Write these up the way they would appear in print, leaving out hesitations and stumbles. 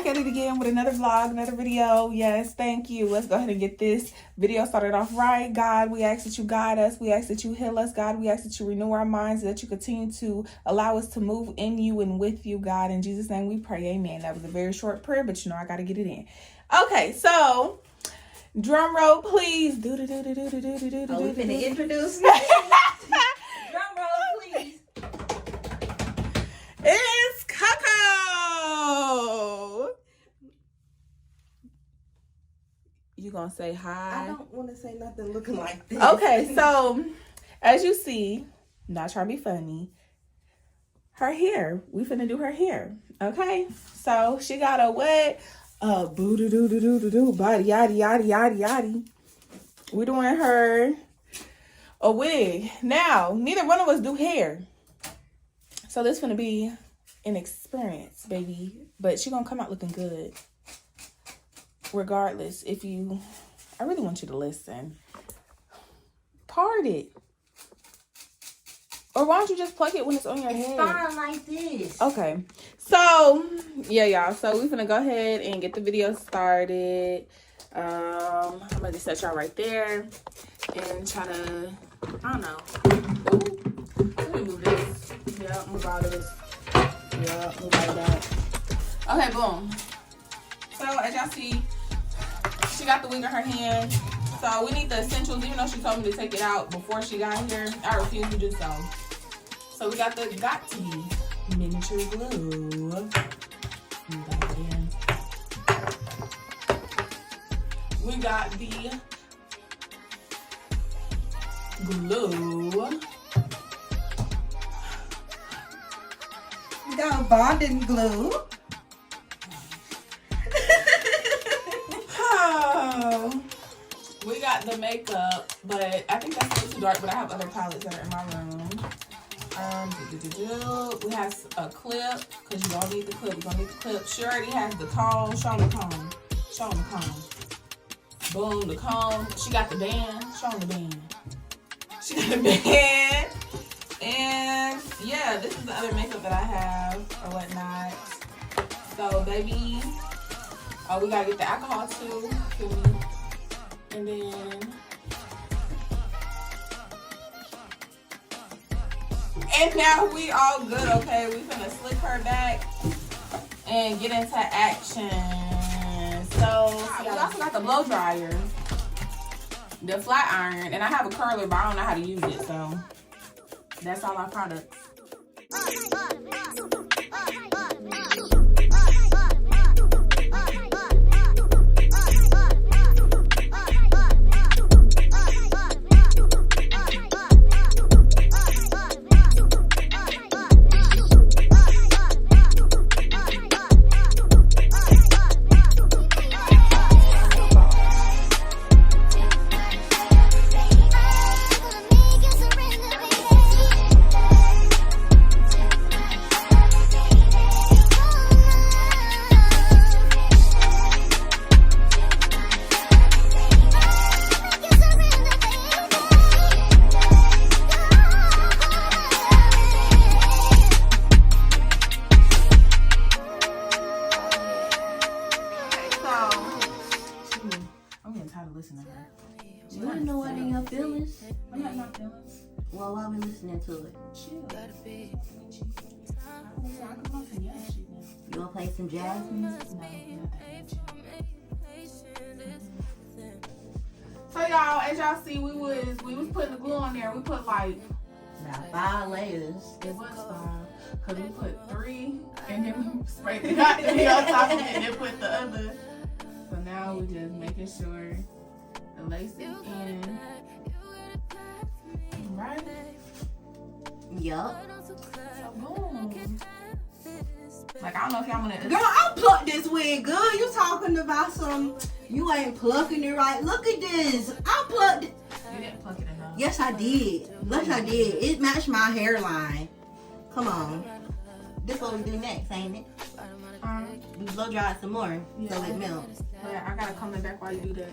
back at it again with another vlog, another video. Yes, thank you. Let's go ahead and get this video started off right. God, we ask that you guide us. We ask that you heal us. God, we ask that you renew our minds, that you continue to allow us to move in you and with you, God. In Jesus' name we pray, amen. That was a very short prayer, but you know I got to get it in. Okay, so drum roll, please. Are we finna introduce? Drum roll, please. It's Coco. You gonna say hi? I don't want to say nothing looking like this. Okay, so as you see, not trying to be funny, her hair. We finna do her hair. Okay, so she got a what? Boo doo doo doo doo doo body yaddy yaddy yaddy yaddy. We doing her a wig. Now, neither one of us do hair, so this finna be an experience, baby. But she gonna come out looking good. Regardless, I really want you to listen. Part it. Or why don't you just pluck it when it's on your head? Fine like this. Okay. So, yeah, y'all. So, we're going to go ahead and get the video started. I'm going to set y'all right there. And try to, I don't know. Ooh. Let me move this. Yeah, move all of this. Yeah, move all of that. Okay, boom. So, as y'all see, she got the wig in her hand. So we need the essentials, even though she told me to take it out before she got here. I refuse to do so. So we got the got to be miniature glue. We got the glue. We got bonding glue. We got the makeup, but I think that's a little too dark, but I have other palettes that are in my room. We have a clip, because you don't need the clip. We're going to need the clip. She already has the comb. Show them the comb. Show them the comb. Boom, the comb. She got the band. Show them the band. She got the band. And, yeah, this is the other makeup that I have or whatnot. So, baby, we got to get the alcohol, too. And then, and now we all good, okay? We finna slick her back and get into action. So we also got the blow dryer, the flat iron, and I have a curler, but I don't know how to use it, so that's all our products. You want to know what in your feelings? I'm not in my feelings. Well, why are we listening to it? Chill. You want to play some jazz music? No, not that. So y'all, as y'all see, we was putting the glue on there. We put like about 5 layers. It was 5, cause we put 3 and then we sprayed the dot on top of it and then put the other. So now we just making sure the lace is in. Right? Yup. So boom. Like I don't know if y'all wanna. Girl, I plucked this wig, girl. You talking about some? You ain't plucking it right. Look at this. I plucked it. You didn't pluck it enough. Yes, I did. Yes, I did. It matched my hairline. Come on. This what we do next, ain't it? We blow dry it some more so it melts. Yeah, I gotta come back while you do that.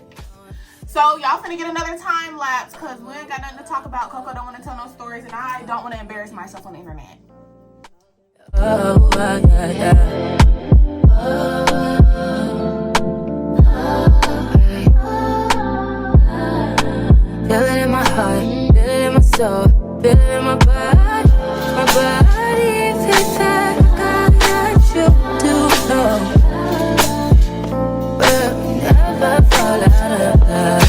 So y'all finna get another time lapse because we ain't got nothing to talk about. Coco don't want to tell no stories and I don't want to embarrass myself on the internet. Oh, yeah, yeah. So feel it in my body feels like I got you to know. We'll never fall out of love.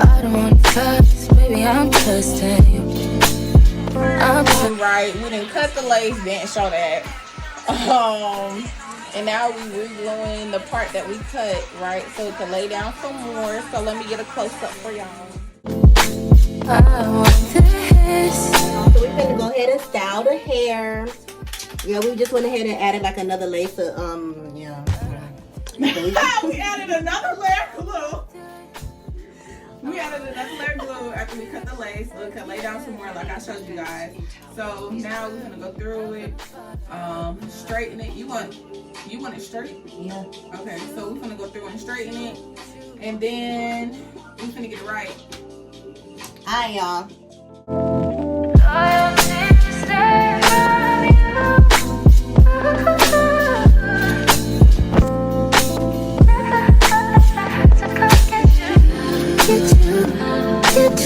I don't wanna fight, baby, I'm trusting you. Right, we didn't cut the lace, didn't show that. And now we re-gluing the part that we cut, right? So it can lay down some more. So let me get a close-up for y'all. I want this. So we're gonna go ahead and style the hair. Yeah, we just went ahead and added like another lace of, yeah. We added another layer of glue. We added another layer of glue after we cut the lace. So it can lay down some more like I showed you guys. So now we're gonna go through it, straighten it. You want it straight? Yeah. Okay, so we're gonna go through and straighten it. And then we're gonna get it right. Alright, y'all. Get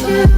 you.